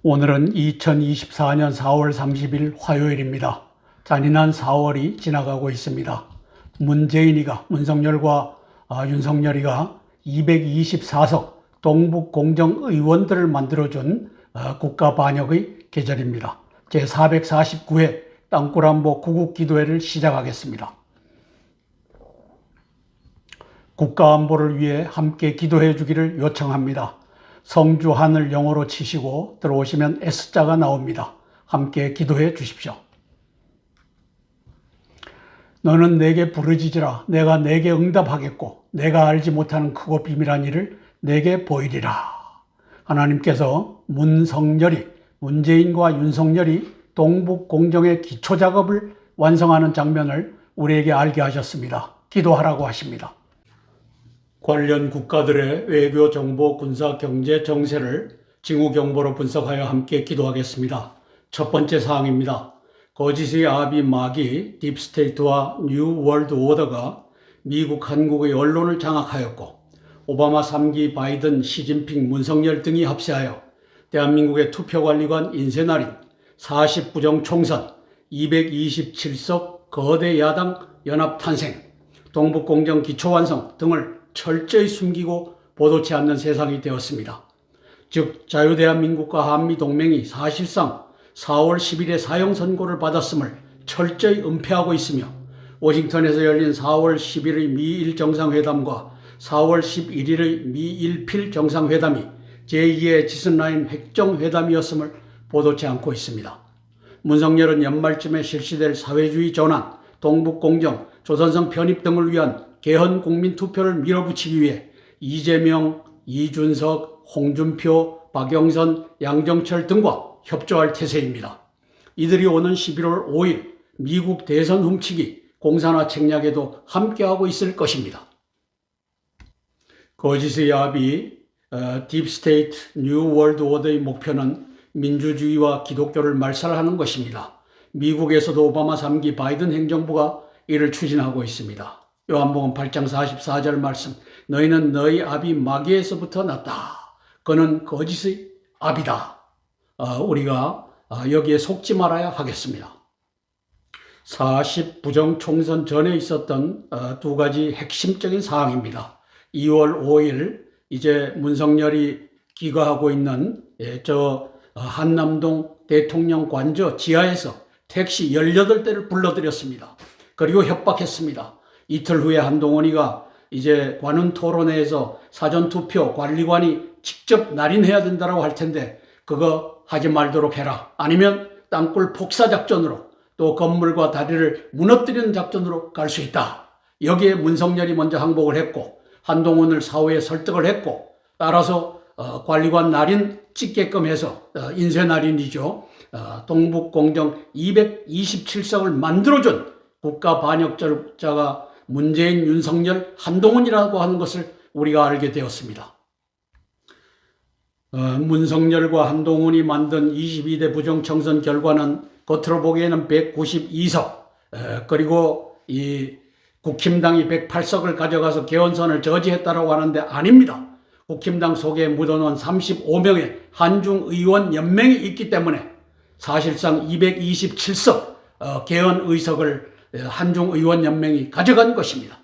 오늘은 2024년 4월 30일 화요일입니다. 잔인한 4월이 지나가고 있습니다. 문성열과 윤석열이가 224석 동북공정의원들을 만들어준 국가반역의 계절입니다. 제449회 땅굴안보 구국기도회를 시작하겠습니다. 국가안보를 위해 함께 기도해 주기를 요청합니다. 성주 하늘 영어로 치시고 들어오시면 S자가 나옵니다. 함께 기도해 주십시오. 너는 내게 부르짖으라. 내가 내게 응답하겠고 내가 알지 못하는 크고 비밀한 일을 내게 보이리라. 하나님께서 문재인과 윤석열이 동북공정의 기초작업을 완성하는 장면을 우리에게 알게 하셨습니다. 기도하라고 하십니다. 관련 국가들의 외교, 정보, 군사, 경제, 정세를 징후경보로 분석하여 함께 기도하겠습니다. 첫 번째 사항입니다. 거짓의 아비 마귀 딥스테이트와 뉴 월드 오더가 미국, 한국의 언론을 장악하였고 오바마 3기, 바이든, 시진핑, 문성열 등이 합세하여 대한민국의 투표관리관 인쇄날인 49정 총선, 227석 거대 야당 연합 탄생, 동북공정 기초완성 등을 철저히 숨기고 보도치 않는 세상이 되었습니다. 즉 자유대한민국과 한미동맹이 사실상 4월 10일에 사형선고를 받았음을 철저히 은폐하고 있으며 워싱턴에서 열린 4월 10일의 미일 정상회담과 4월 11일의 미일필 정상회담이 제2의 지선라인 핵정회담이었음을 보도치 않고 있습니다. 문성열은 연말쯤에 실시될 사회주의 전환, 동북공정, 조선성 편입 등을 위한 개헌 국민투표를 밀어붙이기 위해 이재명, 이준석, 홍준표, 박영선, 양정철 등과 협조할 태세입니다. 이들이 오는 11월 5일 미국 대선 훔치기, 공산화 책략에도 함께하고 있을 것입니다. 거짓의 아비 딥스테이트 뉴 월드 오더의 목표는 민주주의와 기독교를 말살하는 것입니다. 미국에서도 오바마 3기 바이든 행정부가 이를 추진하고 있습니다. 요한복음 8장 44절 말씀, 너희는 너희 아비 마귀에서부터 났다. 그는 거짓의 아비다. 우리가 여기에 속지 말아야 하겠습니다. 40부정 총선 전에 있었던 두 가지 핵심적인 사항입니다. 2월 5일 이제 문성열이 기거하고 있는 한남동 대통령 관저 지하에서 택시 18대를 불러들였습니다. 그리고 협박했습니다. 이틀 후에 한동훈이가 이제 관훈 토론회에서 사전투표 관리관이 직접 날인해야 된다고 할 텐데 그거 하지 말도록 해라. 아니면 땅굴 폭사작전으로 또 건물과 다리를 무너뜨리는 작전으로 갈 수 있다. 여기에 문성열이 먼저 항복을 했고 한동훈을 사후에 설득을 했고 따라서 관리관 날인 찍게끔 해서 인쇄날인이죠. 동북공정 227석을 만들어준 국가반역자가 문재인, 윤석열, 한동훈이라고 하는 것을 우리가 알게 되었습니다. 문성열과 한동훈이 만든 22대 부정청선 결과는 겉으로 보기에는 192석, 그리고 이 국힘당이 108석을 가져가서 개헌선을 저지했다고 하는데 아닙니다. 국힘당 속에 묻어놓은 35명의 한중의원 연맹이 있기 때문에 사실상 227석 개헌 의석을 한중의원 연맹이 가져간 것입니다.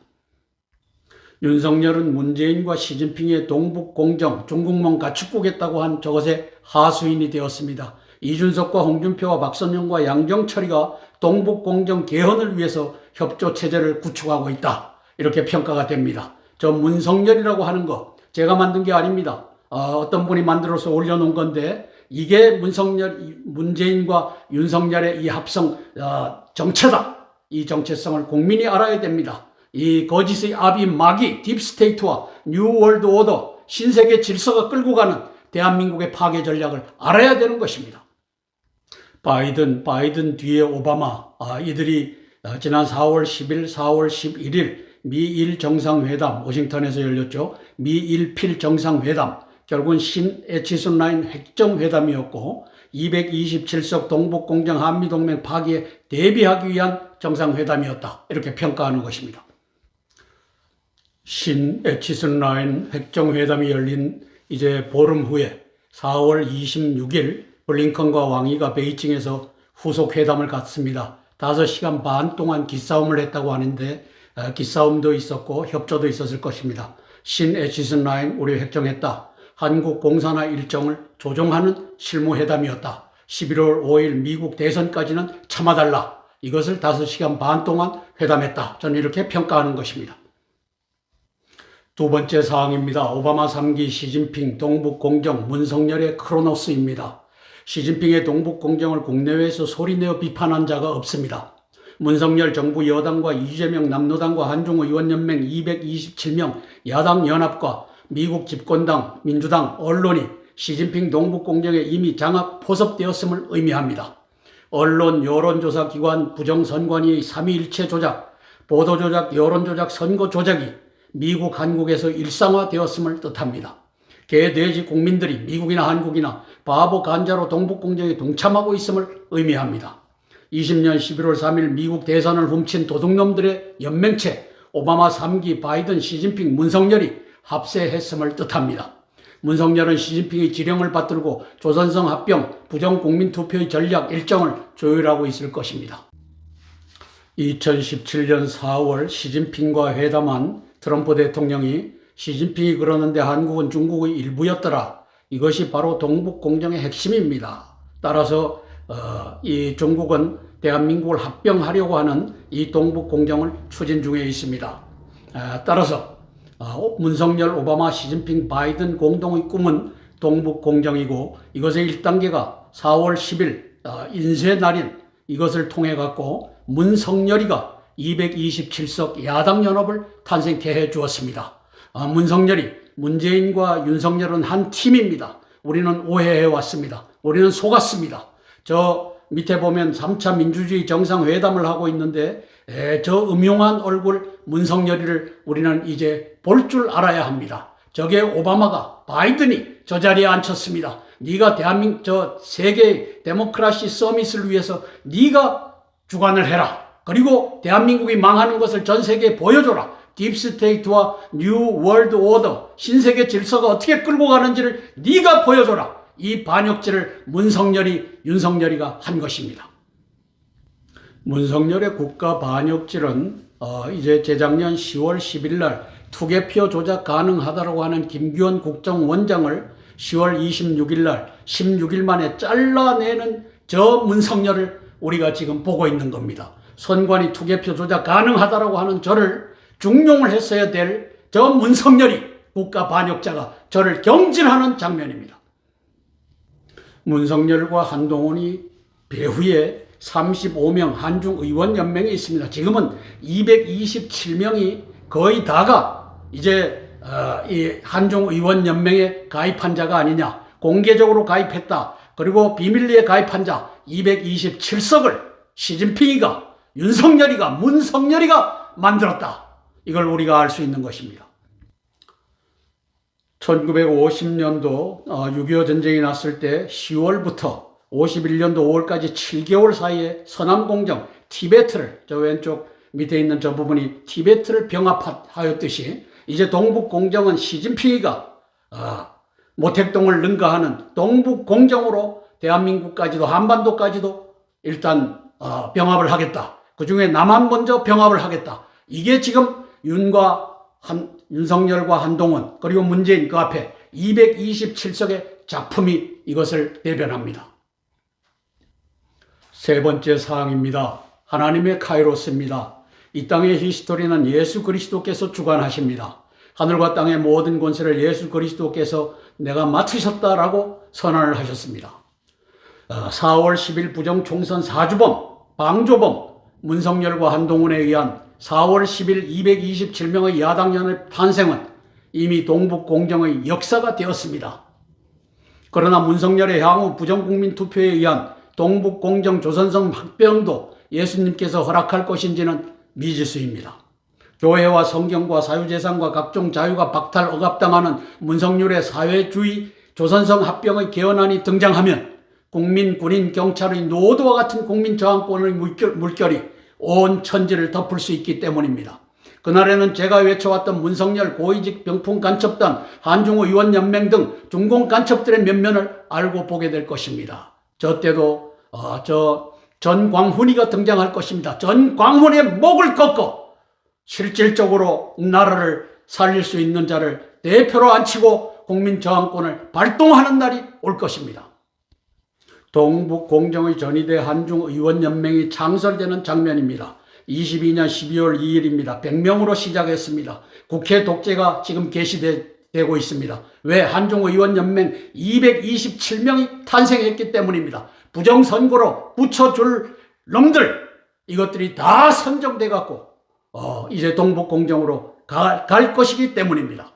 윤석열은 문재인과 시진핑의 동북공정 중국몽 가축구겠다고 한 저것의 하수인이 되었습니다. 이준석과 홍준표와 박선영과 양정철이가 동북공정 개헌을 위해서 협조체제를 구축하고 있다. 이렇게 평가가 됩니다. 저 문성열이라고 하는 거 제가 만든 게 아닙니다. 어떤 분이 만들어서 올려놓은 건데 이게 문재인과 윤석열의 이 합성 정체다. 이 정체성을 국민이 알아야 됩니다. 이 거짓의 아비 마귀 딥스테이트와 뉴 월드 오더 신세계 질서가 끌고 가는 대한민국의 파괴 전략을 알아야 되는 것입니다. 바이든 뒤에 오바마 이들이 지난 4월 10일, 4월 11일 미일 정상회담 워싱턴에서 열렸죠. 미일필 정상회담 결국은 신에치슨 라인 핵정회담이었고 227석 동북공정 한미동맹 파기에 대비하기 위한 정상회담이었다. 이렇게 평가하는 것입니다. 신에치슨 라인 핵정회담이 열린 이제 보름 후에 4월 26일 블링컨과 왕이가 베이징에서 후속 회담을 갖습니다. 5시간 반 동안 기싸움을 했다고 하는데 기싸움도 있었고 협조도 있었을 것입니다. 신 에치슨 라인 우리 획정했다. 한국 공산화 일정을 조정하는 실무회담이었다. 11월 5일 미국 대선까지는 참아달라. 이것을 5시간 반 동안 회담했다. 저는 이렇게 평가하는 것입니다. 두 번째 사항입니다. 오바마 3기 시진핑 동북공정 문성열의 크로노스입니다. 시진핑의 동북공정을 국내외에서 소리내어 비판한 자가 없습니다. 문성열 정부 여당과 이재명 남로당과 한중의원연맹 227명 야당 연합과 미국 집권당 민주당 언론이 시진핑 동북공정에 이미 장악 포섭되었음을 의미합니다. 언론, 여론조사기관, 부정선관위의 삼위일체 조작, 보도조작, 여론조작, 선거조작이 미국, 한국에서 일상화되었음을 뜻합니다. 개돼지 국민들이 미국이나 한국이나 바보 간자로 동북공정에 동참하고 있음을 의미합니다. 20년 11월 3일 미국 대선을 훔친 도둑놈들의 연맹체 오바마 3기 바이든 시진핑 문성열이 합세했음을 뜻합니다. 문성열은 시진핑의 지령을 받들고 조선성 합병 부정국민투표의 전략 일정을 조율하고 있을 것입니다. 2017년 4월 시진핑과 회담한 트럼프 대통령이 시진핑이 그러는데 한국은 중국의 일부였더라. 이것이 바로 동북공정의 핵심입니다. 따라서 이 중국은 대한민국을 합병하려고 하는 이 동북공정을 추진 중에 있습니다. 따라서 문성열, 오바마, 시진핑, 바이든 공동의 꿈은 동북공정이고 이것의 1단계가 4월 10일 인쇄날인 이것을 통해 갖고 문성열이가 227석 야당연합을 탄생케 해 주었습니다. 문성열이 문재인과 윤석열은 한 팀입니다. 우리는 오해해 왔습니다. 우리는 속았습니다. 저 밑에 보면 3차 민주주의 정상회담을 하고 있는데 저 음흉한 얼굴 문성열이를 우리는 이제 볼 줄 알아야 합니다. 저게 오바마가 바이든이 저 자리에 앉혔습니다. 네가 대한민국 저 세계 데모크라시 서밋을 위해서 네가 주관을 해라. 그리고 대한민국이 망하는 것을 전 세계에 보여줘라. 딥스테이트와 뉴 월드 오더 신세계 질서가 어떻게 끌고 가는지를 네가 보여줘라. 이 반역질을 문성열이 윤석열이가 한 것입니다. 문성열의 국가 반역질은 이제 재작년 10월 10일 날 투개표 조작 가능하다고 하는 김규현 국정원장을 10월 26일 날 16일 만에 잘라내는 저 문성열을 우리가 지금 보고 있는 겁니다. 선관위 투개표 조작 가능하다고 하는 저를 중용을 했어야 될 저 문성열이 국가 반역자가 저를 경질하는 장면입니다. 문성열과 한동훈이 배후에 35명 한중의원연맹이 있습니다. 지금은 227명이 거의 다가 이제 이 한중의원연맹에 가입한 자가 아니냐. 공개적으로 가입했다. 그리고 비밀리에 가입한 자 227석을 시진핑이가 윤석열이가 문성열이가 만들었다. 이걸 우리가 알 수 있는 것입니다. 1950년도 6.25 전쟁이 났을 때 10월부터 51년도 5월까지 7개월 사이에 서남공정 티베트를 저 왼쪽 밑에 있는 저 부분이 티베트를 병합하였듯이 이제 동북공정은 시진핑이가 모택동을 능가하는 동북공정으로 대한민국까지도 한반도까지도 일단 병합을 하겠다. 그중에 남한 먼저 병합을 하겠다. 이게 지금 윤석열과 한동훈 그리고 문재인 그 앞에 227석의 작품이 이것을 대변합니다. 세 번째 사항입니다. 하나님의 카이로스입니다. 이 땅의 히스토리는 예수 그리스도께서 주관하십니다. 하늘과 땅의 모든 권세를 예수 그리스도께서 내가 맡으셨다라고 선언을 하셨습니다. 4월 10일 부정총선 사주범, 방조범, 문성열과 한동훈에 의한 4월 10일 227명의 야당연합 탄생은 이미 동북공정의 역사가 되었습니다. 그러나 문성열의 향후 부정국민투표에 의한 동북공정 조선성 합병도 예수님께서 허락할 것인지는 미지수입니다. 교회와 성경과 사유재산과 각종 자유가 박탈 억압당하는 문성열의 사회주의 조선성 합병의 개헌안이 등장하면 국민, 군인, 경찰의 노도와 같은 국민저항권의 물결이 온 천지를 덮을 수 있기 때문입니다. 그날에는 제가 외쳐왔던 문성열, 고위직 병풍간첩단, 한중의원연맹 등 중공간첩들의 면면을 알고 보게 될 것입니다. 저 때도 전광훈이가 등장할 것입니다. 전광훈의 목을 꺾고 실질적으로 나라를 살릴 수 있는 자를 대표로 앉히고 국민 저항권을 발동하는 날이 올 것입니다. 동북공정의 전위대 한중의원연맹이 창설되는 장면입니다. 22년 12월 2일입니다. 100명으로 시작했습니다. 국회 독재가 지금 개시되고 있습니다. 왜? 한중의원연맹 227명이 탄생했기 때문입니다. 부정선거로 붙여줄 놈들, 이것들이 다 선정돼 갖고 이제 동북공정으로 갈 것이기 때문입니다.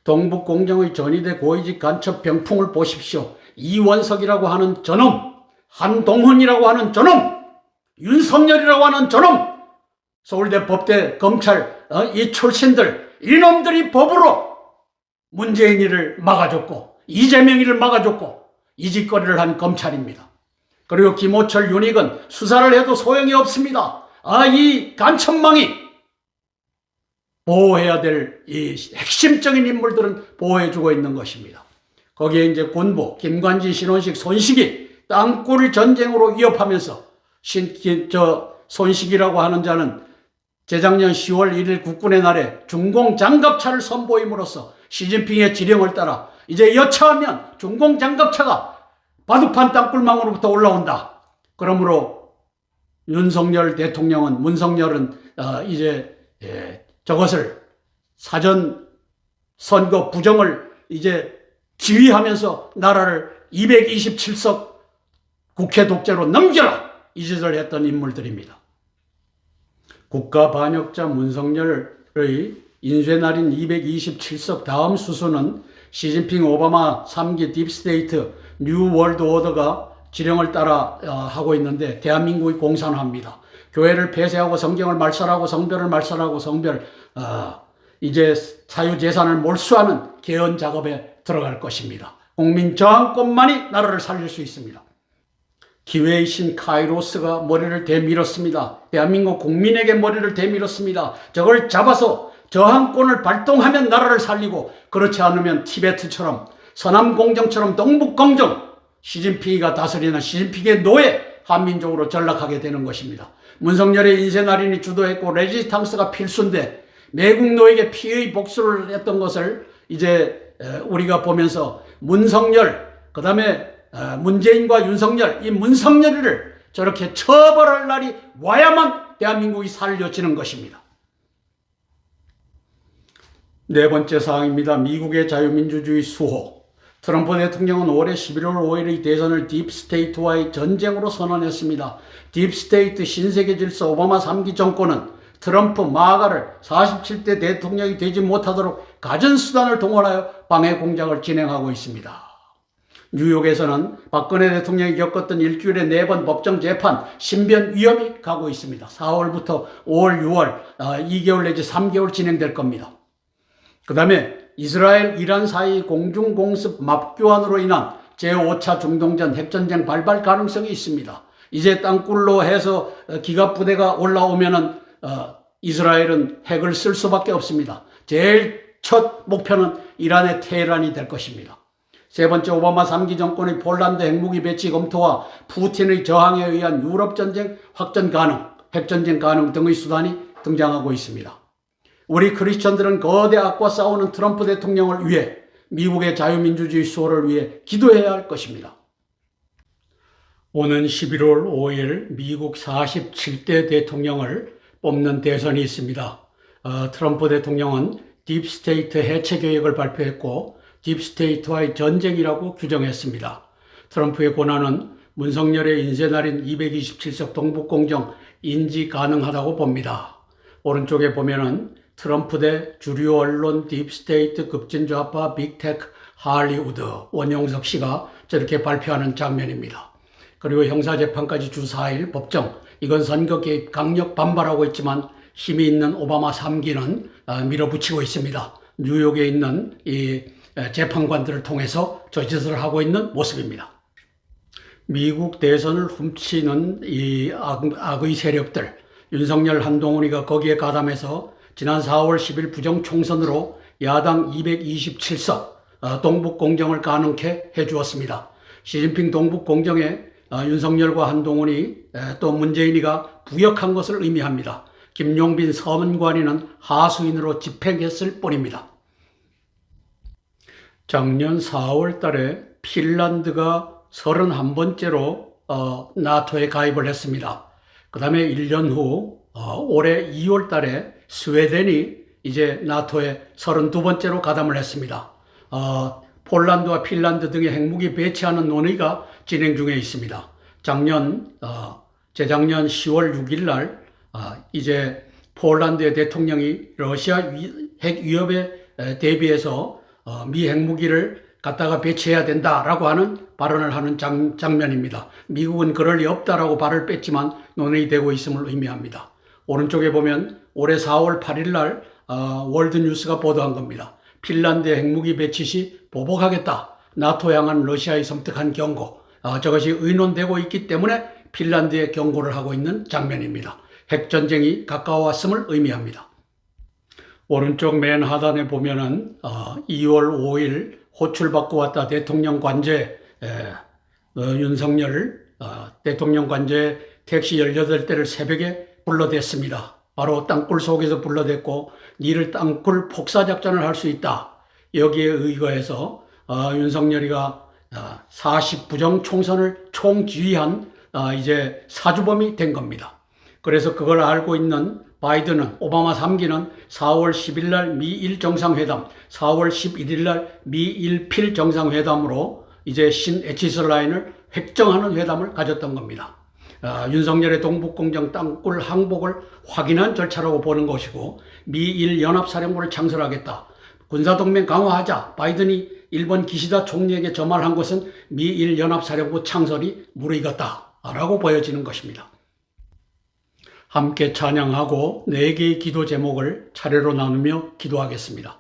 동북공정의 전위대 고위직 간첩 병풍을 보십시오. 이원석이라고 하는 저놈, 한동훈이라고 하는 저놈, 윤석열이라고 하는 저놈, 서울대 법대 검찰 이 출신들, 이놈들이 법으로 문재인이를 막아줬고 이재명이를 막아줬고 이 짓거리를 한 검찰입니다. 그리고 김호철, 윤익은 수사를 해도 소용이 없습니다. 이 간첩망이 보호해야 될 이 핵심적인 인물들은 보호해주고 있는 것입니다. 거기에 이제 군부, 김관진, 신원식, 손식이 땅굴 전쟁으로 위협하면서 손식이라고 하는 자는 재작년 10월 1일 국군의 날에 중공장갑차를 선보임으로써 시진핑의 지령을 따라 이제 여차하면 중공장갑차가 바둑판 땅굴망으로부터 올라온다. 그러므로 문석열은 이제 저것을 사전 선거 부정을 이제 지휘하면서 나라를 227석 국회 독재로 넘겨라, 이 짓을 했던 인물들입니다. 국가 반역자 문석열의 인쇄날인 227석 다음 수순은 시진핑 오바마 3기 딥스테이트 뉴 월드 오더가 지령을 따라 하고 있는데 대한민국이 공산화합니다. 교회를 폐쇄하고 성경을 말살하고 성별을 말살하고 이제 사유재산을 몰수하는 개헌 작업에 들어갈 것입니다. 국민 저항권만이 나라를 살릴 수 있습니다. 기회의 신 카이로스가 머리를 대밀었습니다. 대한민국 국민에게 머리를 대밀었습니다. 저걸 잡아서 저항권을 발동하면 나라를 살리고, 그렇지 않으면 티베트처럼, 서남공정처럼 동북공정, 시진핑이가 다스리는 시진핑의 노예 한민족으로 전락하게 되는 것입니다. 문석열의 인쇄날인이 주도했고 레지스탕스가 필수인데 매국 노예에게 피의 복수를 했던 것을 이제 우리가 보면서 문석열, 그 다음에 문재인과 윤석열, 이 문석열이를 저렇게 처벌할 날이 와야만 대한민국이 살려지는 것입니다. 네 번째 사항입니다. 미국의 자유민주주의 수호. 트럼프 대통령은 올해 11월 5일의 대선을 딥스테이트와의 전쟁으로 선언했습니다. 딥스테이트 신세계 질서 오바마 3기 정권은 트럼프 마가를 47대 대통령이 되지 못하도록 갖은 수단을 동원하여 방해 공작을 진행하고 있습니다. 뉴욕에서는 박근혜 대통령이 겪었던 일주일에 4번 법정 재판 신변 위험이 가고 있습니다. 4월부터 5월, 6월 2개월 내지 3개월 진행될 겁니다. 그 다음에 이스라엘, 이란 사이 공중공습 맙교환으로 인한 제5차 중동전 핵전쟁 발발 가능성이 있습니다. 이제 땅굴로 해서 기갑부대가 올라오면은 이스라엘은 핵을 쓸 수밖에 없습니다. 제일 첫 목표는 이란의 테헤란이 될 것입니다. 세 번째, 오바마 3기 정권의 폴란드 핵무기 배치 검토와 푸틴의 저항에 의한 유럽전쟁 확전 가능, 핵전쟁 가능 등의 수단이 등장하고 있습니다. 우리 크리스천들은 거대 악과 싸우는 트럼프 대통령을 위해, 미국의 자유민주주의 수호를 위해 기도해야 할 것입니다. 오는 11월 5일 미국 47대 대통령을 뽑는 대선이 있습니다. 트럼프 대통령은 딥스테이트 해체 계획을 발표했고 딥스테이트와의 전쟁이라고 규정했습니다. 트럼프의 권한은 문석열의 인쇄날인 227석 동북공정 인지 가능하다고 봅니다. 오른쪽에 보면은 트럼프 대 주류 언론 딥스테이트 급진좌파 빅테크 할리우드 원용석 씨가 저렇게 발표하는 장면입니다. 그리고 형사재판까지 주 4일 법정, 이건 선거 개입 강력 반발하고 있지만 힘이 있는 오바마 3기는 밀어붙이고 있습니다. 뉴욕에 있는 이 재판관들을 통해서 저 짓을 하고 있는 모습입니다. 미국 대선을 훔치는 이 악의 세력들, 윤석열, 한동훈이가 거기에 가담해서 지난 4월 10일 부정총선으로 야당 227석 동북공정을 가능케 해주었습니다. 시진핑 동북 공정에 윤석열과 한동훈이 또 문재인이가 부역한 것을 의미합니다. 김용빈 서문관위는 하수인으로 집행했을 뿐입니다. 작년 4월 달에 핀란드가 31번째로 나토에 가입을 했습니다. 그 다음에 1년 후 올해 2월 달에 스웨덴이 이제 나토에 32번째로 가담을 했습니다. 폴란드와 핀란드 등의 핵무기 배치하는 논의가 진행 중에 있습니다. 재작년 10월 6일 날 이제 폴란드의 대통령이 러시아 핵 위협에 대비해서 미 핵무기를 갖다가 배치해야 된다라고 하는 발언을 하는 장면입니다. 미국은 그럴 리 없다라고 발을 뺐지만 논의되고 있음을 의미합니다. 오른쪽에 보면 올해 4월 8일 날 월드뉴스가 보도한 겁니다. 핀란드의 핵무기 배치 시 보복하겠다. 나토 향한 러시아의 섬뜩한 경고. 저것이 의논되고 있기 때문에 핀란드에 경고를 하고 있는 장면입니다. 핵전쟁이 가까워왔음을 의미합니다. 오른쪽 맨 하단에 보면은 2월 5일 호출받고 왔다 대통령 관제 윤석열 대통령 관제 택시 18대를 새벽에 불러댔습니다. 바로 땅굴 속에서 불러댔고 니를 땅굴 폭사작전을 할 수 있다. 여기에 의거해서 윤석열이가 40부정 총선을 총지휘한 이제 사주범이 된 겁니다. 그래서 그걸 알고 있는 바이든은 오바마 3기는 4월 10일 날 미일 정상회담, 4월 11일 날 미일 필 정상회담으로 이제 신에치스 라인을 획정하는 회담을 가졌던 겁니다. 윤석열의 동북공정 땅굴 항복을 확인한 절차라고 보는 것이고 미일 연합사령부를 창설하겠다. 군사동맹 강화하자. 바이든이 일본 기시다 총리에게 저 말한 것은 미일 연합사령부 창설이 무르익었다라고 보여지는 것입니다. 함께 찬양하고 4개의 기도 제목을 차례로 나누며 기도하겠습니다.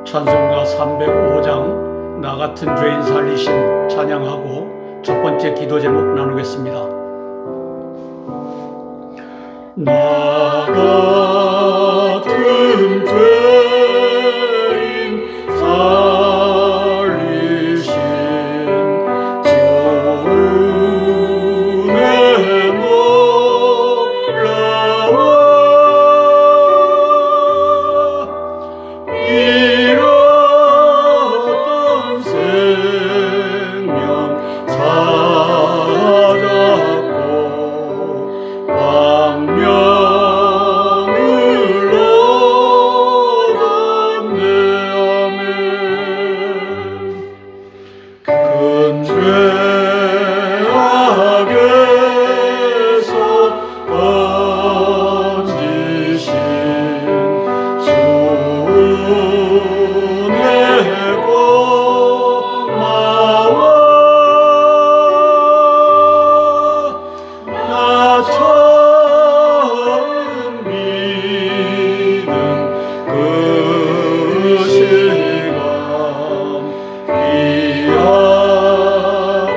찬송가 305장 나 같은 죄인 살리신 찬양하고 첫 번째 기도 제목 나누겠습니다. 나 같은 죄인 살리신 주의 놀라워 잃었던 생명 찾았고 광명을 얻었네. 아멘. 큰 죄악에서 건지신 주의 고마워. 나 처음 믿은 그 시간 귀하고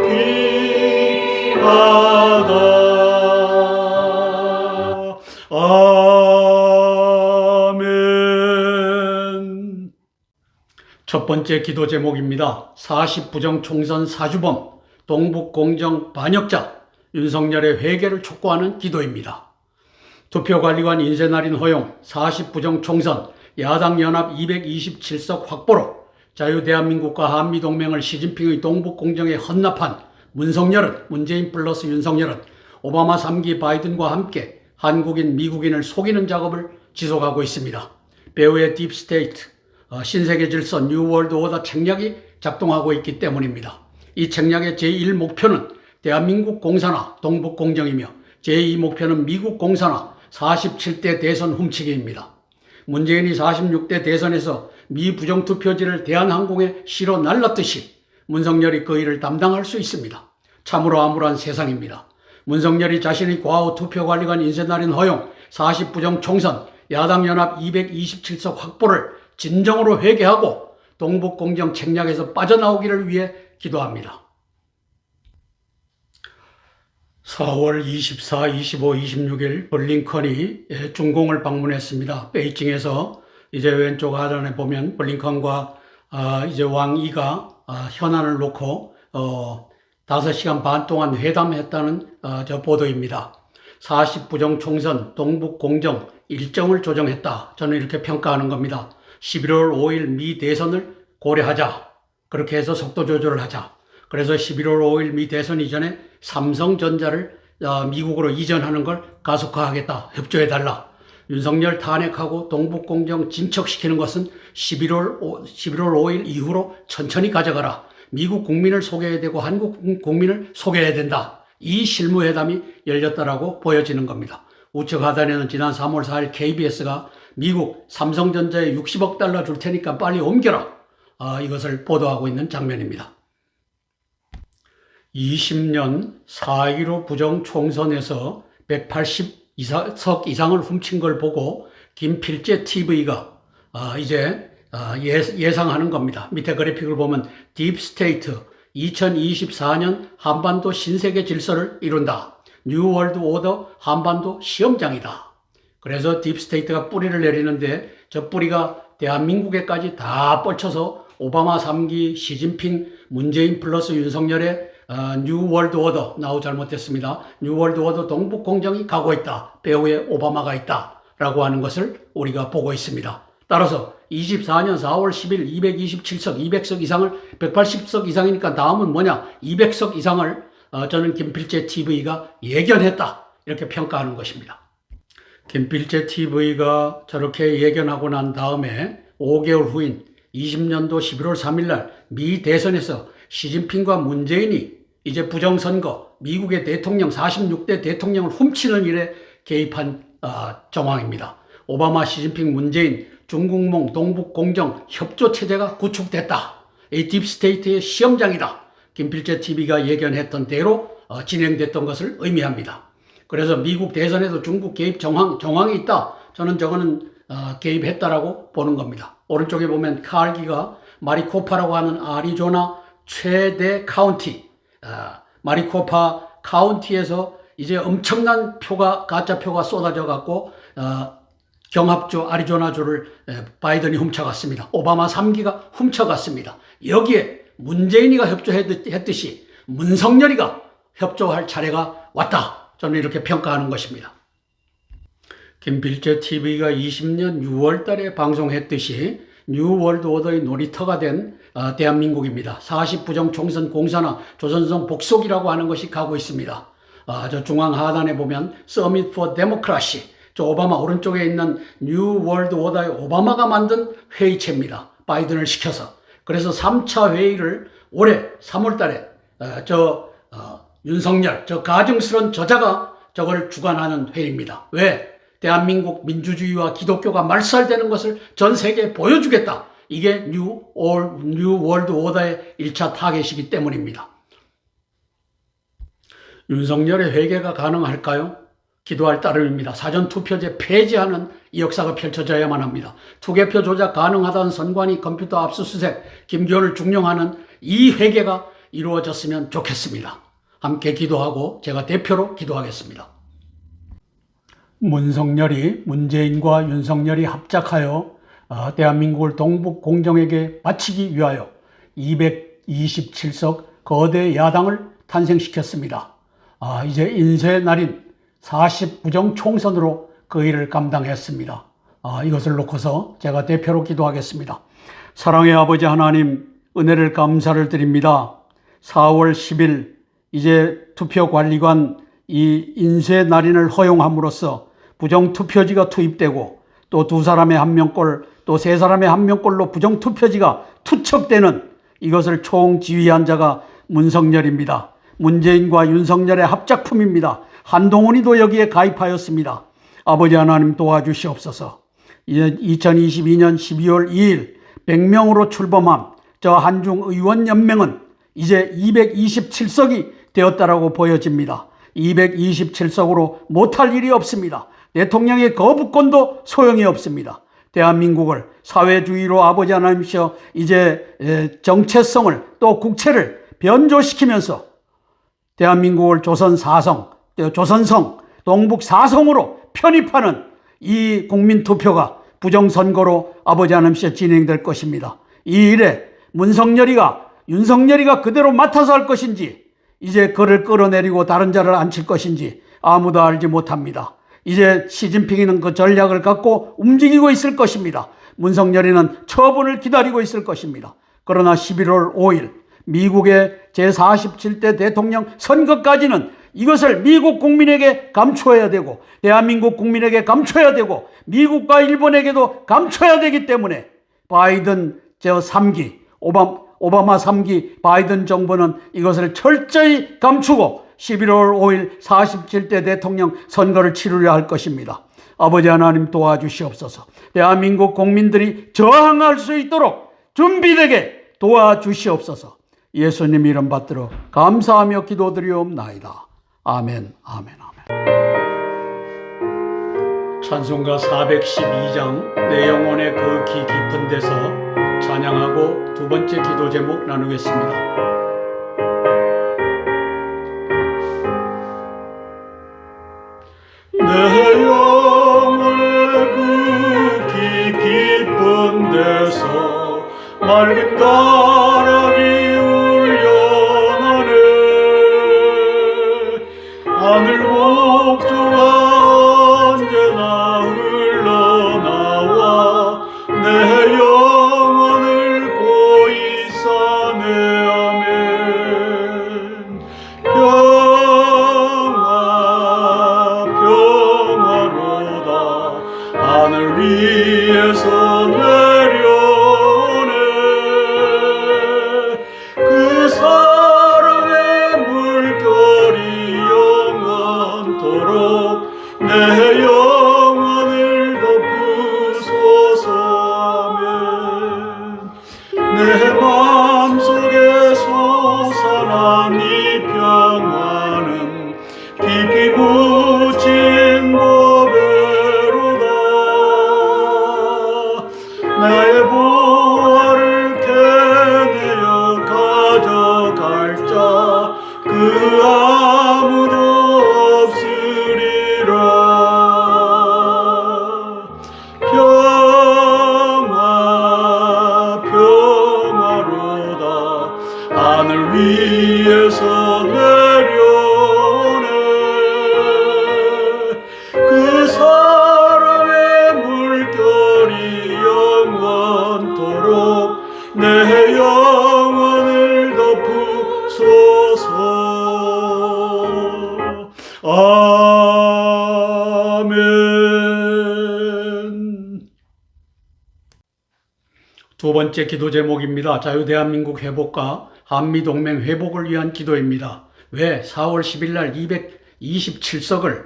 귀하다. 아멘. 첫 번째 기도 제목입니다. 40부정 총선 사주범, 동북공정 반역자, 윤석열의 회개를 촉구하는 기도입니다. 투표관리관 인쇄날인 허용, 40부정 총선, 야당 연합 227석 확보로 자유대한민국과 한미동맹을 시진핑의 동북공정에 헌납한 문재인 플러스 윤석열은 오바마 3기 바이든과 함께 한국인, 미국인을 속이는 작업을 지속하고 있습니다. 배후의 딥스테이트, 신세계 질서, 뉴월드 오더 책략이 작동하고 있기 때문입니다. 이 책략의 제1목표는 대한민국 공산화, 동북공정이며 제2목표는 미국 공산화, 47대 대선 훔치기입니다. 문재인이 46대 대선에서 미 부정투표지를 대한항공에 실어 날랐듯이 문석열이 그 일을 담당할 수 있습니다. 참으로 암울한 세상입니다. 문석열이 자신의 과오 투표관리관 인쇄날인 허용, 40부정 총선, 야당연합 227석 확보를 진정으로 회개하고 동북공정 책략에서 빠져나오기를 위해 기도합니다. 4월 24, 25, 26일 블링컨이 중공을 방문했습니다. 베이징에서 이제 왼쪽 하단에 보면 블링컨과 이제 왕이가 현안을 놓고 5시간 반 동안 회담했다는 저 보도입니다. 40부정 총선 동북 공정 일정을 조정했다. 저는 이렇게 평가하는 겁니다. 11월 5일 미 대선을 고려하자. 그렇게 해서 속도 조절을 하자. 그래서 11월 5일 미 대선 이전에 삼성전자를 미국으로 이전하는 걸 가속화하겠다. 협조해달라. 윤석열 탄핵하고 동북공정 진척시키는 것은 11월 5일 이후로 천천히 가져가라. 미국 국민을 속여야 되고 한국 국민을 속여야 된다. 이 실무회담이 열렸다라고 보여지는 겁니다. 우측 하단에는 지난 3월 4일 KBS가 미국 삼성전자에 60억 달러 줄 테니까 빨리 옮겨라. 이것을 보도하고 있는 장면입니다. 20년 4.15 부정 총선에서 180석 이상을 훔친 걸 보고 김필재 TV가 이제 예상하는 겁니다. 밑에 그래픽을 보면 딥스테이트 2024년 한반도 신세계 질서를 이룬다. 뉴월드 오더 한반도 시험장이다. 그래서 딥스테이트가 뿌리를 내리는데 저 뿌리가 대한민국에까지 다 뻗쳐서 오바마 3기, 시진핑, 문재인 플러스 윤석열의 뉴월드 오더, 나우 잘못했습니다. 뉴월드 오더 동북공정이 가고 있다. 배후에 오바마가 있다. 라고 하는 것을 우리가 보고 있습니다. 따라서 24년 4월 10일 227석, 200석 이상을 180석 이상이니까 다음은 뭐냐? 200석 이상을 저는 김필재 TV가 예견했다. 이렇게 평가하는 것입니다. 김필재 TV가 저렇게 예견하고 난 다음에 5개월 후인 20년도 11월 3일 날 미 대선에서 시진핑과 문재인이 이제 부정선거, 미국의 대통령 46대 대통령을 훔치는 일에 개입한 정황입니다. 오바마, 시진핑, 문재인, 중국몽, 동북공정 협조체제가 구축됐다. 이 딥스테이트의 시험장이다. 김필재 TV가 예견했던 대로 진행됐던 것을 의미합니다. 그래서 미국 대선에도 중국 개입 정황이 있다. 저는 저거는 개입했다라고 보는 겁니다. 오른쪽에 보면 칼기가 마리코파라고 하는 아리조나 최대 카운티, 마리코파 카운티에서 이제 엄청난 가짜 표가 쏟아져 갖고 경합주 아리조나주를 바이든이 훔쳐갔습니다. 오바마 3기가 훔쳐갔습니다. 여기에 문재인이가 협조했듯이 문석열이가 협조할 차례가 왔다. 저는 이렇게 평가하는 것입니다. 김필재 TV가 20년 6월 달에 방송했듯이 뉴월드 오더의 놀이터가 된 대한민국입니다. 40부정 총선 공산화 조선성 복속이라고 하는 것이 가고 있습니다. 저 중앙 하단에 보면 Summit for Democracy, 저 오바마 오른쪽에 있는 뉴월드 오더의 오바마가 만든 회의체입니다. 바이든을 시켜서. 그래서 3차 회의를 올해 3월 달에 윤석열, 저 가증스러운 저자가 저걸 주관하는 회의입니다. 왜? 대한민국 민주주의와 기독교가 말살되는 것을 전 세계에 보여주겠다. 이게 뉴 월드 오더의 1차 타겟이기 때문입니다. 윤석열의 회개가 가능할까요? 기도할 따름입니다. 사전투표제 폐지하는 이 역사가 펼쳐져야만 합니다. 투개표 조작 가능하다는 선관위 컴퓨터 압수수색, 김기현을 중용하는 이 회개가 이루어졌으면 좋겠습니다. 함께 기도하고 제가 대표로 기도하겠습니다. 문재인과 윤석열이 합작하여 대한민국을 동북 공정에게 바치기 위하여 227석 거대 야당을 탄생시켰습니다. 이제 인쇄의 날인 40부정 총선으로 그 일을 감당했습니다. 이것을 놓고서 제가 대표로 기도하겠습니다. 사랑의 아버지 하나님, 은혜를 감사를 드립니다. 4월 10일 이제 투표관리관 이 인쇄 날인을 허용함으로써 부정투표지가 투입되고 또 2사람의 1명꼴 또 3사람의 1명꼴로 부정투표지가 투척되는 이것을 총지휘한 자가 문석열입니다. 문재인과 윤석열의 합작품입니다. 한동훈이도 여기에 가입하였습니다. 아버지 하나님 도와주시옵소서. 2022년 12월 2일 100명으로 출범한 저 한중의원연맹은 이제 227석이 되었다라고 보여집니다. 227석으로 못할 일이 없습니다. 대통령의 거부권도 소용이 없습니다. 대한민국을 사회주의로 아버지 하나님이시여 이제 정체성을 또 국체를 변조시키면서 대한민국을 조선성, 동북 4성으로 편입하는 이 국민투표가 부정선거로 아버지 하나님이시여 진행될 것입니다. 이 일에 문석열이가 윤석열이가 그대로 맡아서 할 것인지, 이제 그를 끌어내리고 다른 자를 앉힐 것인지 아무도 알지 못합니다. 이제 시진핑이는 그 전략을 갖고 움직이고 있을 것입니다. 문성열이는 처분을 기다리고 있을 것입니다. 그러나 11월 5일 미국의 제47대 대통령 선거까지는 이것을 미국 국민에게 감춰야 되고, 대한민국 국민에게 감춰야 되고, 미국과 일본에게도 감춰야 되기 때문에 바이든 3기, 오바마 3기 바이든 정부는 이것을 철저히 감추고 11월 5일 47대 대통령 선거를 치르려 할 것입니다. 아버지 하나님 도와주시옵소서. 대한민국 국민들이 저항할 수 있도록 준비되게 도와주시옵소서. 예수님 이름 받들어 감사하며 기도드리옵나이다. 아멘, 아멘, 아멘. 찬송가 412장 내 영혼의 그 기 깊은 데서 찬양하고 두 번째 기도 제목 나누겠습니다. 내 영혼의 그 기 깊은 데서 맑은 가락이 울려나네. 하늘 목조가 언제나 흘러나와 내 영혼을 고이 싸매하면 평화로다. 하늘 위에서 내려오네. 그 사랑의 물결이 영원토록 내 영혼을 덮으소서하면 내 마음속에 솟아난 이 평화는 깊이 묻힌 보배로다. 나의 보화를 캐내어 가져갈 자 그 아무도 없으리라. 평화로다. 하늘 위에서 내려오네. 그 사랑의 물결이 영원토록 내 영혼을 덮으소서. 아멘. 두 번째 기도 제목입니다. 자유대한민국 회복과 한미동맹 회복을 위한 기도입니다. 왜 4월 10일 날 227석을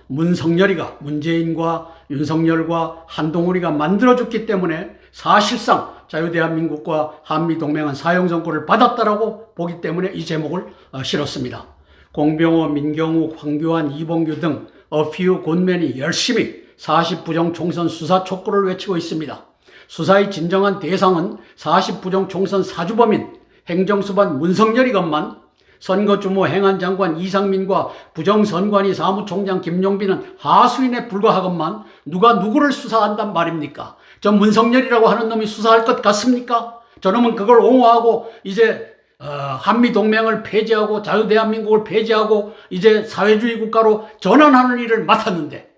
문성열이가, 문재인과 윤석열과 한동훈이가 만들어줬기 때문에 사실상 자유대한민국과 한미동맹은 사형선고를 받았다라고 보기 때문에 이 제목을 실었습니다. 공병호, 민경욱, 황교안, 이봉규 등 어피우 곤맨이 열심히 40부정 총선 수사 촉구를 외치고 있습니다. 수사의 진정한 대상은 40부정 총선 사주범인 행정수반 문성열이건만 선거주무 행안장관 이상민과 부정선관위 사무총장 김용빈은 하수인에 불과하건만 누가 누구를 수사한단 말입니까? 저 문성열이라고 하는 놈이 수사할 것 같습니까? 저놈은 그걸 옹호하고 이제 한미동맹을 폐지하고 자유대한민국을 폐지하고 이제 사회주의 국가로 전환하는 일을 맡았는데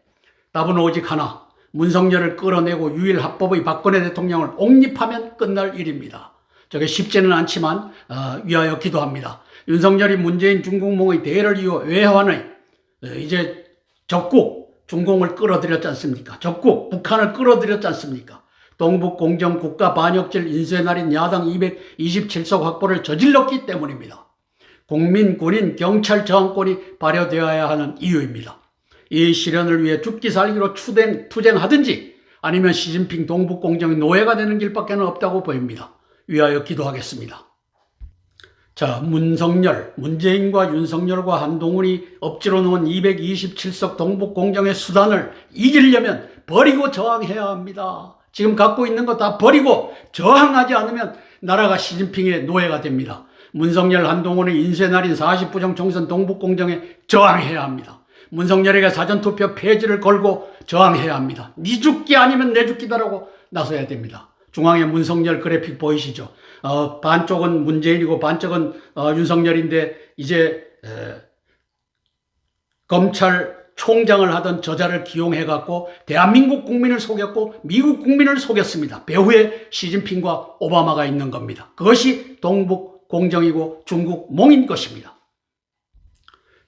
답은 오직 하나. 문성열을 끌어내고 유일합법의 박근혜 대통령을 옹립하면 끝날 일입니다. 저게 쉽지는 않지만 위하여 기도합니다. 윤석열이 문재인 중공몽의 대를 이어 외환의 이제 적국 중공을 끌어들였지 않습니까? 적국 북한을 끌어들였지 않습니까? 동북공정 국가반역질 인쇄날인 야당 227석 확보를 저질렀기 때문입니다. 국민, 군인, 경찰 저항권이 발효되어야 하는 이유입니다. 이 실현을 위해 죽기 살기로 투쟁하든지 아니면 시진핑 동북공정의 노예가 되는 길밖에 없다고 보입니다. 위하여 기도하겠습니다. 자, 문재인과 윤석열과 한동훈이 엎질러 놓은 227석 동북공정의 수단을 이기려면 버리고 저항해야 합니다. 지금 갖고 있는 거 다 버리고 저항하지 않으면 나라가 시진핑의 노예가 됩니다. 문성열, 한동훈의 인쇄날인 40부정 총선 동북공정에 저항해야 합니다. 문성열에게 사전투표 폐지를 걸고 저항해야 합니다. 니 죽기 아니면 내 죽기다라고 나서야 됩니다. 중앙에 문성열 그래픽 보이시죠? 반쪽은 문재인이고 반쪽은 윤석열인데 이제 검찰총장을 하던 저자를 기용해갖고 대한민국 국민을 속였고 미국 국민을 속였습니다. 배후에 시진핑과 오바마가 있는 겁니다. 그것이 동북 공정이고 중국 몽인 것입니다.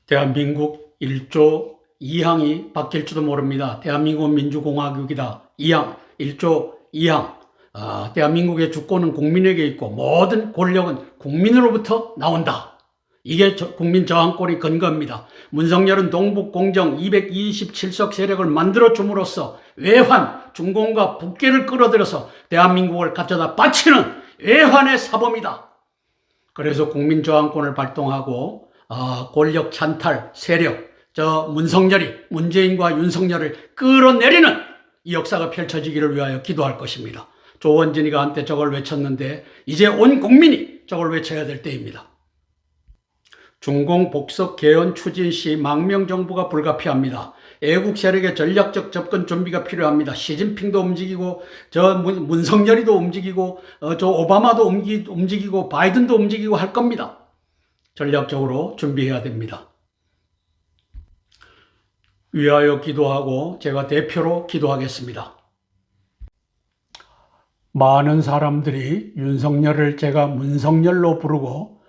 대한민국 1조 2항이 바뀔지도 모릅니다. 대한민국은 민주공화국이다. 2항, 1조 2항. 대한민국의 주권은 국민에게 있고 모든 권력은 국민으로부터 나온다. 이게 국민 저항권의 근거입니다. 문석열은 동북공정 227석 세력을 만들어 줌으로써 외환, 중공과 북계를 끌어들여서 대한민국을 갖다 바치는 외환의 사범이다. 그래서 국민 저항권을 발동하고 권력 찬탈 세력, 문재인과 윤석열을 끌어내리는 이 역사가 펼쳐지기를 위하여 기도할 것입니다. 조원진이가 한때 저걸 외쳤는데 이제 온 국민이 저걸 외쳐야 될 때입니다. 중공 복석 개헌 추진 시 망명 정부가 불가피합니다. 애국 세력의 전략적 접근 준비가 필요합니다. 시진핑도 움직이고 문석열이도 움직이고 오바마도 움직이고 바이든도 움직이고 할 겁니다. 전략적으로 준비해야 됩니다. 위하여 기도하고 제가 대표로 기도하겠습니다. 많은 사람들이 윤석열을 제가 문석열로 부르고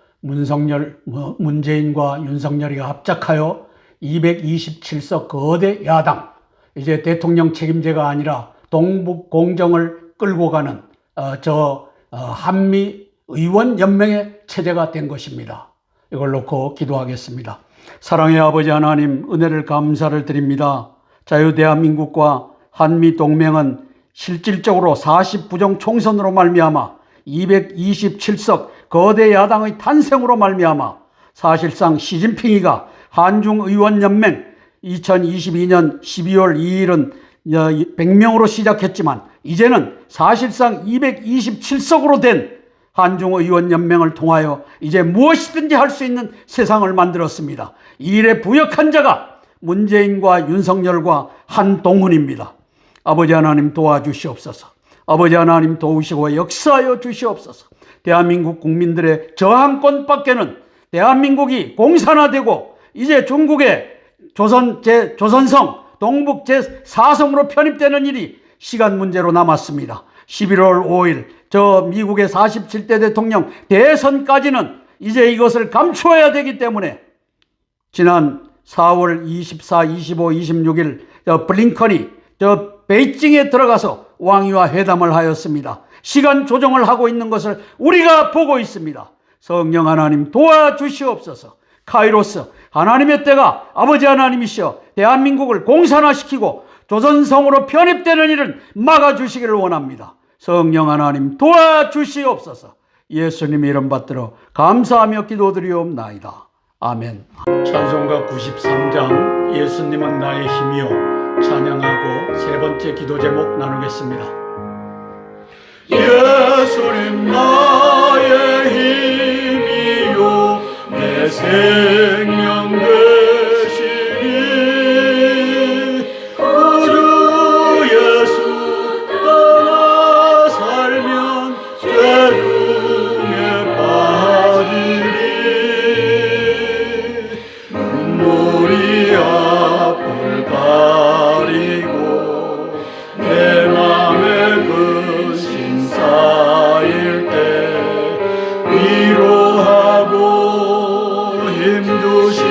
문재인과 윤석열이 합작하여 227석 거대 야당, 이제 대통령 책임제가 아니라 동북 공정을 끌고 가는 한미 의원 연맹의 체제가 된 것입니다. 이걸 놓고 기도하겠습니다. 사랑의 아버지 하나님, 은혜를 감사를 드립니다. 자유대한민국과 한미동맹은 실질적으로 40부정 총선으로 말미암아 227석 거대 야당의 탄생으로 말미암아 사실상 시진핑이가 한중의원연맹 2022년 12월 2일은 100명으로 시작했지만 이제는 사실상 227석으로 된 한중의원연맹을 통하여 이제 무엇이든지 할 수 있는 세상을 만들었습니다. 이 일에 부역한 자가 문재인과 윤석열과 한동훈입니다. 아버지 하나님 도와주시옵소서. 아버지 하나님 도우시고 역사하여 주시옵소서. 대한민국 국민들의 저항권밖에는 대한민국이 공산화되고 이제 중국의 조선성 동북 제4성으로 편입되는 일이 시간 문제로 남았습니다. 11월 5일 미국의 47대 대통령 대선까지는 이제 이것을 감추어야 되기 때문에 지난 4월 24, 25, 26일 블링컨이 베이징에 들어가서 왕위와 회담을 하였습니다. 시간 조정을 하고 있는 것을 우리가 보고 있습니다. 성령 하나님 도와주시옵소서. 카이로스 하나님의 때가 아버지 하나님이시여 대한민국을 공산화시키고 조선성으로 편입되는 일을 막아주시기를 원합니다. 성령 하나님 도와주시옵소서. 예수님 이름 받들어 감사하며 기도드리옵나이다. 아멘. 찬송가 93장 예수님은 나의 힘이요 찬양하고 세 번째 기도 제목 나누겠습니다. 예수님 나의 힘이요 내 생명 되시니 주 예수 따라 살면 죄 중에 빠지리 눈물이 앞을 가리고 내 맘에 근심 쌓일 때 위로하고 힘주시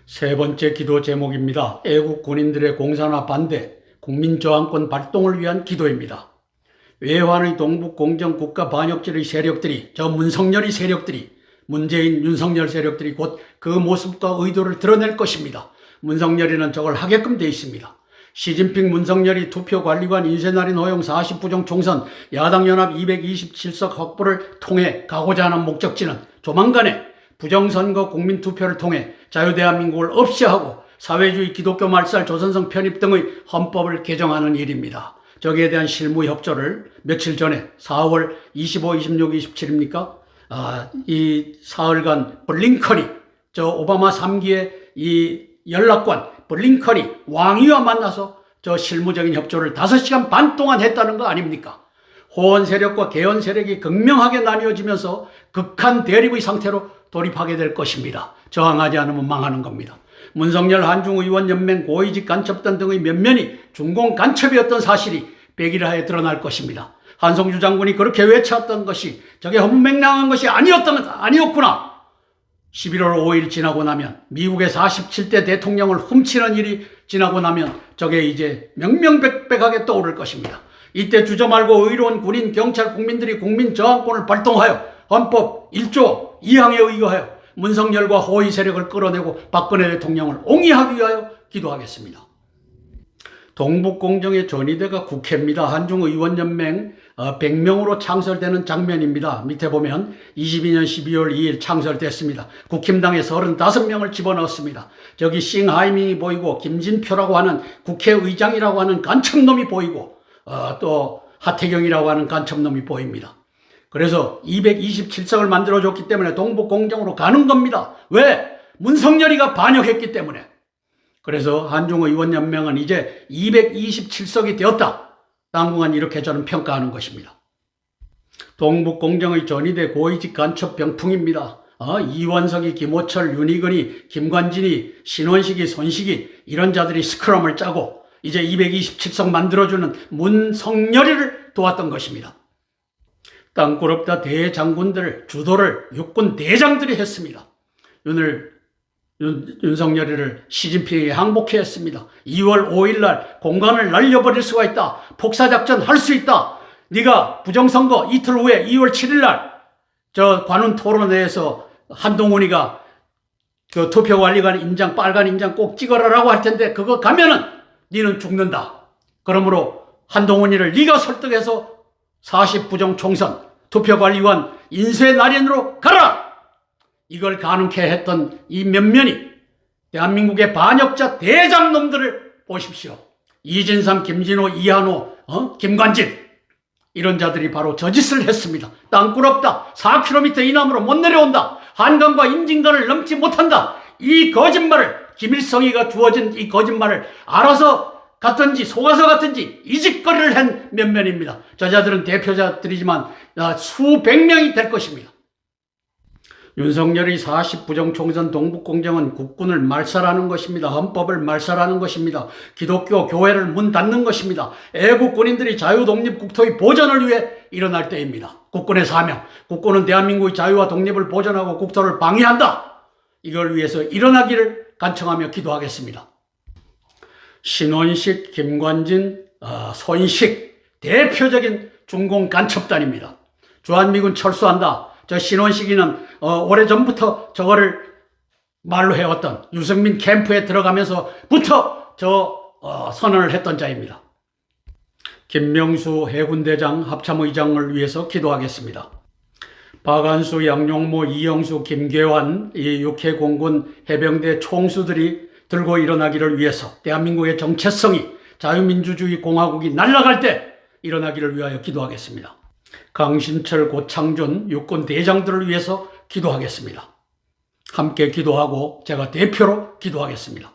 세 번째 기도 제목입니다. 애국 군인들의 공산화 반대, 국민저항권 발동을 위한 기도입니다. 외환의 동북 공정 국가 반역죄의 세력들이, 저 문석열의 세력들이, 문재인, 윤석열 세력들이 곧 그 모습과 의도를 드러낼 것입니다. 문석열이는 저걸 하게끔 돼 있습니다. 시진핑 문석열이 투표관리관 인쇄날인 허용 40부정 총선 야당연합 227석 확보를 통해 가고자 하는 목적지는 조만간에 부정선거 국민투표를 통해 자유대한민국을 없이 하고 사회주의 기독교 말살 조선성 편입 등의 헌법을 개정하는 일입니다. 저기에 대한 실무 협조를 며칠 전에 4월 25, 26, 27입니까? 이 사흘간 블링컨이 저 오바마 3기의 이 연락관 블링컨이 왕위와 만나서 저 실무적인 협조를 5시간 반 동안 했다는 거 아닙니까? 호원 세력과 개헌 세력이 극명하게 나뉘어지면서 극한 대립의 상태로 돌입하게 될 것입니다. 저항하지 않으면 망하는 겁니다. 문석열 한중의원연맹 고위직 간첩단 등의 면면이 중공 간첩이었던 사실이 백일하에 드러날 것입니다. 한성주 장군이 그렇게 외쳤던 것이 저게 험맹랑한 것이 아니었구나. 11월 5일 지나고 나면, 미국의 47대 대통령을 훔치는 일이 지나고 나면 저게 이제 명명백백하게 떠오를 것입니다. 이때 주저 말고 의로운 군인, 경찰, 국민들이 국민저항권을 발동하여 헌법 1조 2항에 의거하여 문석열과 호위 세력을 끌어내고 박근혜 대통령을 옹이하기 위하여 기도하겠습니다. 동북공정의 전위대가 국회입니다. 한중의원연맹 100명으로 창설되는 장면입니다. 밑에 보면 22년 12월 2일 창설됐습니다. 국힘당에 35명을 집어넣었습니다. 저기 싱하이밍이 보이고 김진표라고 하는 국회의장이라고 하는 간첩놈이 보이고 또 하태경이라고 하는 간첩놈이 보입니다. 그래서 227석을 만들어줬기 때문에 동북공정으로 가는 겁니다. 왜? 문석열이가 반역했기 때문에. 그래서 한중의원연맹은 이제 227석이 되었다. 당분간 이렇게 저는 평가하는 것입니다. 동북공정의 전위대 고위직 간첩 병풍입니다. 이원석이, 김호철, 윤희근이, 김관진이, 신원식이, 손식이 이런 자들이 스크럼을 짜고 이제 227석 만들어주는 문석열이를 도왔던 것입니다. 땅굴업다 대장군들 주도를 육군 대장들이 했습니다. 윤석열이를 시진핑이 항복해 했습니다. 2월 5일 날 공간을 날려버릴 수가 있다. 폭사작전 할 수 있다. 네가 부정선거 이틀 후에 2월 7일 날 저 관훈 토론회에서 한동훈이가 그 투표관리관 인장, 빨간 인장 꼭 찍어라라고 할 텐데 그거 가면은 너는 죽는다. 그러므로 한동훈이를 네가 설득해서 40부정 총선 투표관리관 인쇄 날인으로 가라. 이걸 가능케 했던 이 면면이 대한민국의 반역자 대장놈들을 보십시오. 이진삼, 김진호, 이한호, 김관진 이런 자들이 바로 저 짓을 했습니다. 땅굴 없다. 4km 이남으로 못 내려온다. 한강과 임진강을 넘지 못한다. 이 거짓말을, 김일성이가 주어진 이 거짓말을 알아서 갔든지 속아서 갔든지 이짓거리를 한 면면입니다. 저자들은 대표자들이지만 수백 명이 될 것입니다. 윤석열의 40부정 총선 동북공정은 국군을 말살하는 것입니다. 헌법을 말살하는 것입니다. 기독교 교회를 문 닫는 것입니다. 애국 군인들이 자유 독립 국토의 보전을 위해 일어날 때입니다. 국군의 사명, 국군은 대한민국의 자유와 독립을 보전하고 국토를 방위한다. 이걸 위해서 일어나기를 간청하며 기도하겠습니다. 신원식, 김관진, 손식 대표적인 중공 간첩단입니다. 주한미군 철수한다. 저 신원식이는 오래전부터 저거를 말로 해왔던 유승민 캠프에 들어가면서부터 선언을 했던 자입니다. 김명수 해군대장 합참의장을 위해서 기도하겠습니다. 박안수, 양용모, 이영수, 김계환 이 육해공군 해병대 총수들이 들고 일어나기를 위해서 대한민국의 정체성이 자유민주주의 공화국이 날아갈 때 일어나기를 위하여 기도하겠습니다. 강신철, 고창준 육군 대장들을 위해서 기도하겠습니다. 함께 기도하고 제가 대표로 기도하겠습니다.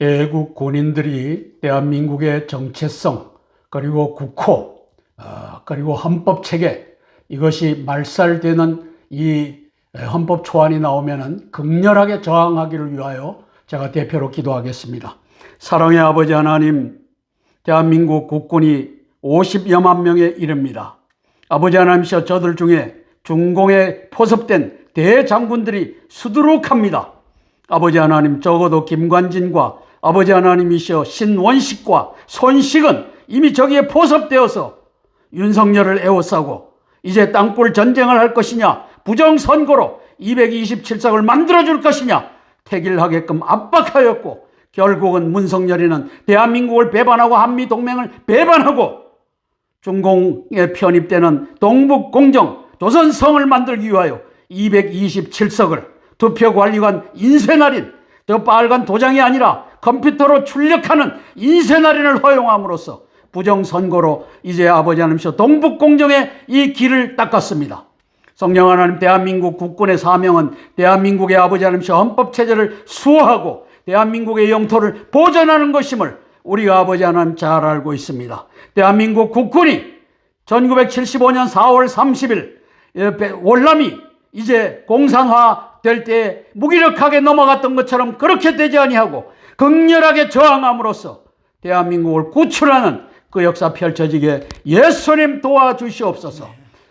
애국 군인들이 대한민국의 정체성 그리고 국호 그리고 헌법체계 이것이 말살되는 이 헌법 초안이 나오면은 극렬하게 저항하기를 위하여 제가 대표로 기도하겠습니다. 사랑의 아버지 하나님, 대한민국 국군이 50여만 명에 이릅니다. 아버지 하나님이여 저들 중에 중공에 포섭된 대장군들이 수두룩합니다. 아버지 하나님, 적어도 김관진과 아버지 하나님이시여 신원식과 손식은 이미 저기에 포섭되어서 윤석열을 에워싸고 이제 땅굴 전쟁을 할 것이냐, 부정선거로 227석을 만들어줄 것이냐 택일하게끔 압박하였고, 결국은 문성열이는 대한민국을 배반하고 한미동맹을 배반하고 중공에 편입되는 동북공정 조선성을 만들기 위하여 227석을 투표관리관 인쇄날인, 더 빨간 도장이 아니라 컴퓨터로 출력하는 인쇄날인을 허용함으로써 부정선거로 이제 아버지 하나님께서 동북공정의 이 길을 닦았습니다. 성령 하나님, 대한민국 국군의 사명은 대한민국의 아버지 하나님께서 헌법체제를 수호하고 대한민국의 영토를 보존하는 것임을 우리가 아버지 하나님 잘 알고 있습니다. 대한민국 국군이 1975년 4월 30일 월남이 이제 공산화 될 때 무기력하게 넘어갔던 것처럼 그렇게 되지 아니하고 극렬하게 저항함으로써 대한민국을 구출하는 그 역사 펼쳐지게 예수님 도와주시옵소서.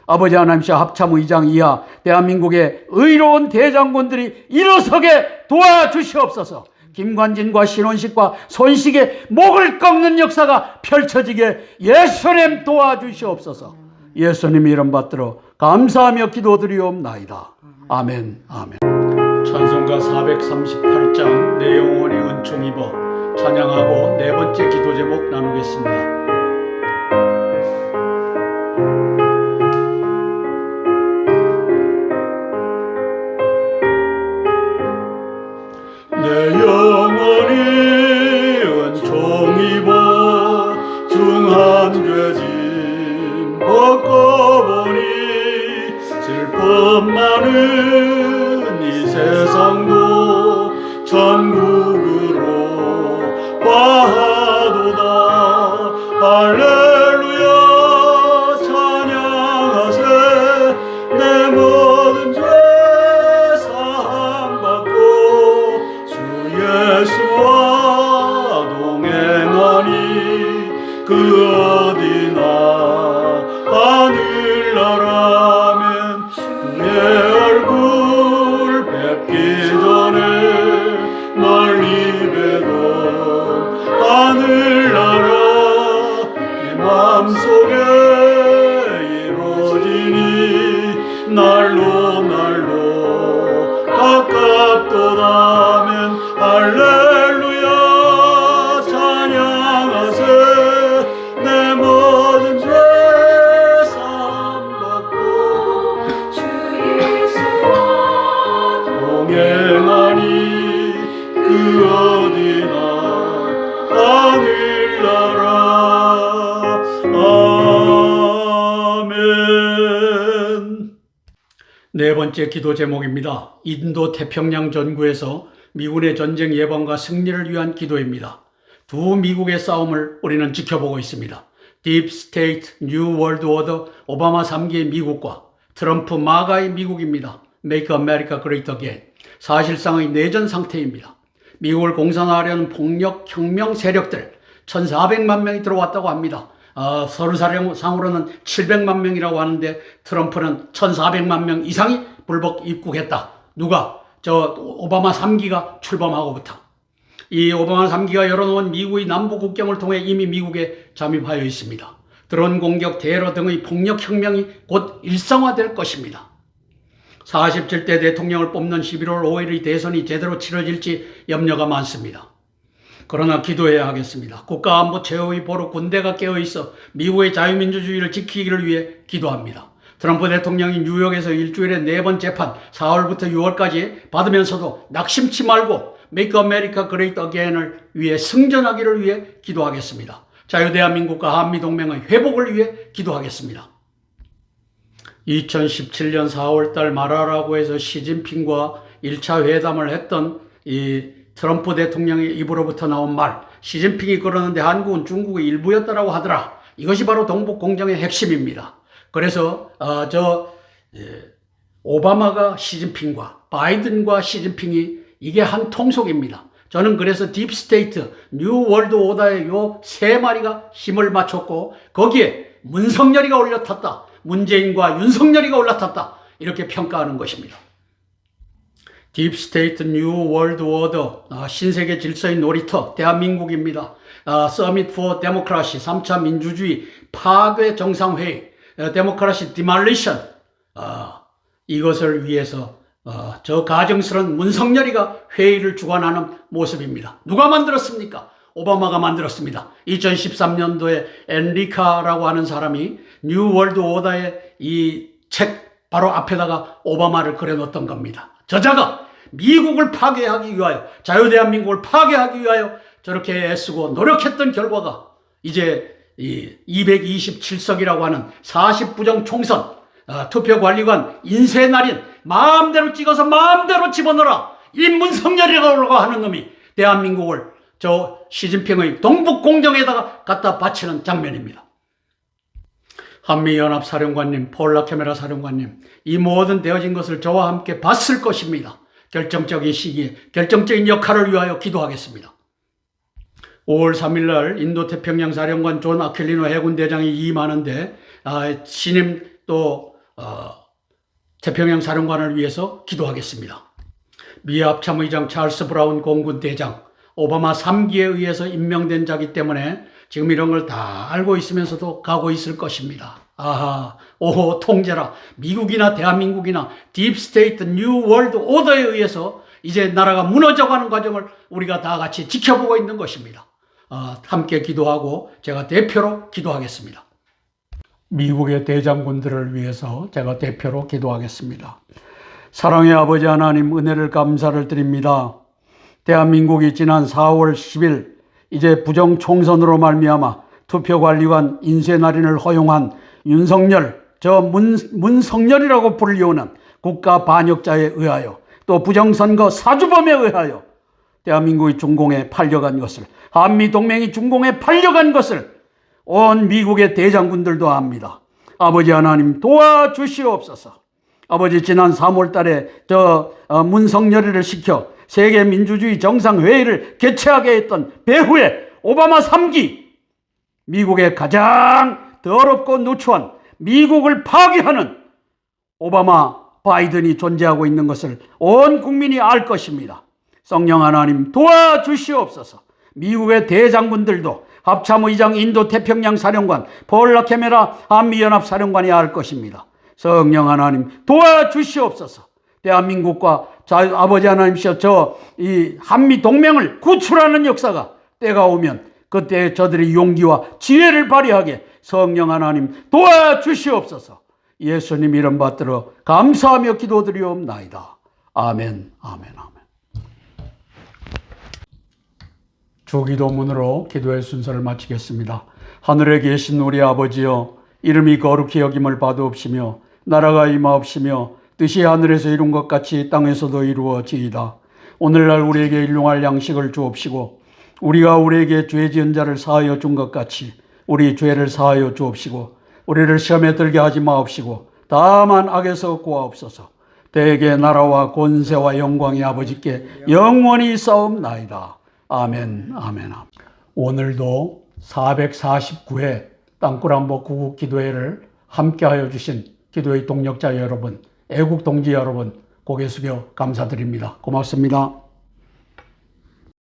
아버지 하나님께서 합참 의장 이하 대한민국의 의로운 대장군들이 일어서게 도와주시옵소서. 김관진과 신원식과 손식의 목을 꺾는 역사가 펼쳐지게 예수님 도와주시옵소서. 예수님 이름 받들어 감사하며 기도드리옵나이다. 아멘. 아멘. 찬송가 438장 내 영혼이 은총 입어 찬양하고 네 번째 기도 제목 나누겠습니다. 내 영혼이 은총 입어 중한 죄짐 벗고보니 슬픔 많은 이 세상도 천국으로 와도다. 할렐루야 찬양하세. 내 모든 죄 사함받고 주 예수와 동행하니 그 어디나 하늘나라면 그의 얼굴 뵙기 전에 멀리 뵈던 하늘나라 내 마음속에 이루어지니 날로 가깝도다면 할렐루야 찬양하세. 내 모든 죄 사함받고 주 예수와 동행하니 그 어디나 하늘나라. 아멘. 네 번째 기도 제목입니다. 인도 태평양 전구에서 미군의 전쟁 예방과 승리를 위한 기도입니다. 두 미국의 싸움을 우리는 지켜보고 있습니다. Deep State, New World Order, 오바마 3기의 미국과 트럼프 마가의 미국입니다. Make America Great Again. 사실상의 내전 상태입니다. 미국을 공산화하려는 폭력 혁명 세력들 1,400만 명이 들어왔다고 합니다. 서류상으로는 700만 명이라고 하는데 트럼프는 1,400만 명 이상이 불법 입국했다. 누가? 오바마 3기가 출범하고부터. 이 오바마 3기가 열어놓은 미국의 남부 국경을 통해 이미 미국에 잠입하여 있습니다. 드론 공격, 테러 등의 폭력 혁명이 곧 일상화될 것입니다. 47대 대통령을 뽑는 11월 5일의 대선이 제대로 치러질지 염려가 많습니다. 그러나 기도해야 하겠습니다. 국가안보 최후의 보루 군대가 깨어있어 미국의 자유민주주의를 지키기를 위해 기도합니다. 트럼프 대통령이 뉴욕에서 일주일에 4번 재판 4월부터 6월까지 받으면서도 낙심치 말고 Make America Great Again을 위해 승전하기를 위해 기도하겠습니다. 자유대한민국과 한미동맹의 회복을 위해 기도하겠습니다. 2017년 4월달 마라라고에서 시진핑과 1차 회담을 했던 이 트럼프 대통령의 입으로부터 나온 말, 시진핑이 그러는데 한국은 중국의 일부였다라고 하더라. 이것이 바로 동북공정의 핵심입니다. 그래서 오바마가 시진핑과 바이든과 시진핑이 이게 한 통속입니다. 저는 그래서 딥스테이트, 뉴월드 오더의 요 세 마리가 힘을 맞췄고 거기에 문성열이가 올라탔다. 문재인과 윤석열이가 올라탔다. 이렇게 평가하는 것입니다. 딥스테이트 뉴 월드 오더, 신세계 질서의 놀이터 대한민국입니다. 서밋 포 데모크라시 3차 민주주의 파괴 정상회의, 데모크라시 디말리션, 이것을 위해서 저 가정스러운 문성열이가 회의를 주관하는 모습입니다. 누가 만들었습니까? 오바마가 만들었습니다. 2013년도에 엔리카라고 하는 사람이 뉴 월드 오더의 이 책 바로 앞에다가 오바마를 그려놓았던 겁니다. 저자가 미국을 파괴하기 위하여, 자유대한민국을 파괴하기 위하여 저렇게 애쓰고 노력했던 결과가 이제 이 227석이라고 하는 40부정 총선, 투표관리관 인쇄날인 마음대로 찍어서 마음대로 집어넣어라, 이 문성열이라고 하는 놈이 대한민국을 저 시진핑의 동북공정에다가 갖다 바치는 장면입니다. 한미연합사령관님, 폴 라케메라 사령관님, 이 모든 되어진 것을 저와 함께 봤을 것입니다. 결정적인 시기에 결정적인 역할을 위하여 기도하겠습니다. 5월 3일 날 인도태평양 사령관 존 아퀴리노 해군대장이 임하는데 신임 또 태평양 사령관을 위해서 기도하겠습니다. 미 합참의장 찰스 브라운 공군대장, 오바마 3기에 의해서 임명된 자기 때문에 지금 이런 걸 다 알고 있으면서도 가고 있을 것입니다. 오호, 통제라. 미국이나 대한민국이나 딥스테이트 뉴 월드 오더에 의해서 이제 나라가 무너져가는 과정을 우리가 다 같이 지켜보고 있는 것입니다. 함께 기도하고 제가 대표로 기도하겠습니다. 미국의 대장군들을 위해서 제가 대표로 기도하겠습니다. 사랑의 아버지 하나님, 은혜를 감사를 드립니다. 대한민국이 지난 4월 10일 이제 부정총선으로 말미암아 투표관리관 인쇄날인을 허용한 윤석열, 저 문성열이라고 불리우는 국가 반역자에 의하여, 또 부정선거 사주범에 의하여 대한민국이 중공에 팔려간 것을, 한미동맹이 중공에 팔려간 것을 온 미국의 대장군들도 압니다. 아버지 하나님, 도와주시옵소서. 아버지, 지난 3월 달에 문성열이를 시켜 세계민주주의 정상회의를 개최하게 했던 배후에 오바마 3기, 미국의 가장 더럽고 누추한 미국을 파괴하는 오바마, 바이든이 존재하고 있는 것을 온 국민이 알 것입니다. 성령 하나님, 도와주시옵소서. 미국의 대장군들도, 합참의장 인도태평양 사령관 폴 라케메라 한미연합사령관이 알 것입니다. 성령 하나님, 도와주시옵소서. 대한민국과 아버지 하나님이시여 이 한미동맹을 구출하는 역사가 때가 오면 그때 저들이 용기와 지혜를 발휘하게 성령 하나님 도와주시옵소서. 예수님 이름 받들어 감사하며 기도드리옵나이다. 아멘, 아멘, 아멘. 주기도문으로 기도의 순서를 마치겠습니다. 하늘에 계신 우리 아버지여, 이름이 거룩히 여김을 받으옵시며 나라가 임하옵시며 뜻이 하늘에서 이룬 것 같이 땅에서도 이루어지이다. 오늘날 우리에게 일용할 양식을 주옵시고 우리가 우리에게 죄 지은 자를 사하여 준 것 같이 우리 죄를 사하여 주옵시고 우리를 시험에 들게 하지 마옵시고 다만 악에서 구하옵소서. 대개 나라와 권세와 영광이 아버지께 영원히 있사옵나이다. 아멘, 아멘, 아멘. 오늘도 449회 땅굴한복 구국기도회를 함께하여 주신 기도의 동력자 여러분, 애국 동지 여러분, 고개 숙여 감사드립니다. 고맙습니다.